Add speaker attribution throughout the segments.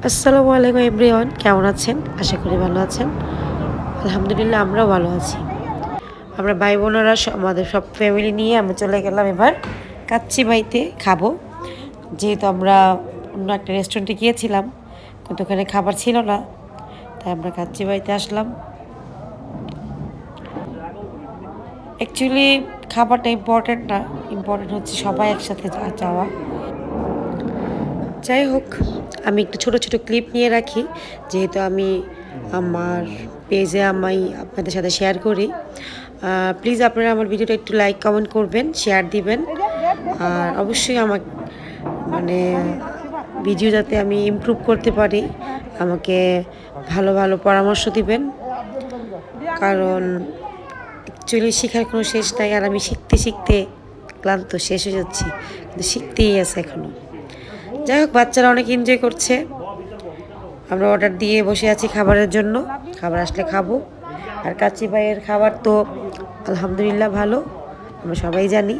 Speaker 1: আসসালামু আলাইকুম এভরিওয়ান, কেমন আছেন? আশা করি ভালো আছেন। আলহামদুলিল্লাহ আমরাও ভালো আছি। আমরা ভাই বোনেরা আমাদের সব ফ্যামিলি নিয়ে আমরা চলে গেলাম এবার কাচ্চিবাইতে খাবো। যেহেতু আমরা অন্য একটা রেস্টুরেন্টে গিয়েছিলাম কিন্তু ওখানে খাবার ছিল না, তাই আমরা কাচ্চিবাইতে আসলাম। অ্যাকচুয়ালি খাবারটা ইম্পর্টেন্ট না, ইম্পর্টেন্ট হচ্ছে সবাই একসাথে যাওয়া। যাই হোক, আমি একটু ছোট ছোট ক্লিপ নিয়ে রাখি, যেহেতু আমি আমার পেজে আপনাদের সাথে শেয়ার করি। প্লিজ আপনারা আমার ভিডিওটা একটু লাইক কমেন্ট করবেন, শেয়ার দিবেন। আর অবশ্যই আমার মানে ভিডিও যাতে আমি ইমপ্রুভ করতে পারি, আমাকে ভালো ভালো পরামর্শ দিবেন, কারণ অ্যাকচুয়ালি শেখার কোনো শেষ নাই। আর আমি শিখতে শিখতে ক্লান্ত শেষ হয়ে যাচ্ছি, কিন্তু শিখতেই আছে এখনও। যাই হোক, বাচ্চারা অনেক এনজয় করছে। আমরা অর্ডার দিয়ে বসে আছি খাবারের জন্য, খাবার আসলে খাবো। আর কাচ্চি ভাইয়ের খাবার তো আলহামদুলিল্লাহ ভালো, আমরা সবাই জানি।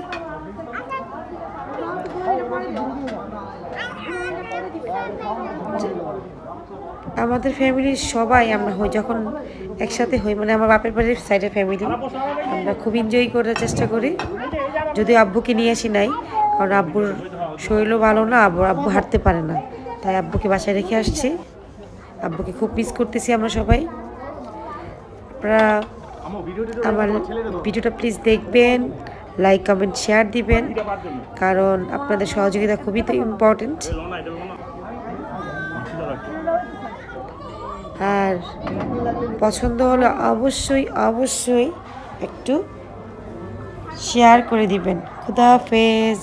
Speaker 1: আমাদের ফ্যামিলির সবাই আমরা যখন একসাথে হই, মানে আমার বাপের বাড়ির সাইডের ফ্যামিলি, আমরা খুব এনজয় করার চেষ্টা করি। যদিও আব্বুকে নিয়ে আসি নাই, কারণ আব্বুর শরীরও ভালো না, আব্বু হাঁটতে পারে না, তাই আব্বুকে বাসায় রেখে আসছি। আব্বুকে খুব মিস করতেছি আমরা সবাই। আপনারা আমার ভিডিওটা প্লিজ দেখবেন, লাইক কমেন্ট শেয়ার দিবেন, কারণ আপনাদের সহযোগিতা খুবই তো ইম্পর্টেন্ট। আর পছন্দ হলে অবশ্যই অবশ্যই একটু শেয়ার করে দিবেন। খুদা হাফেজ।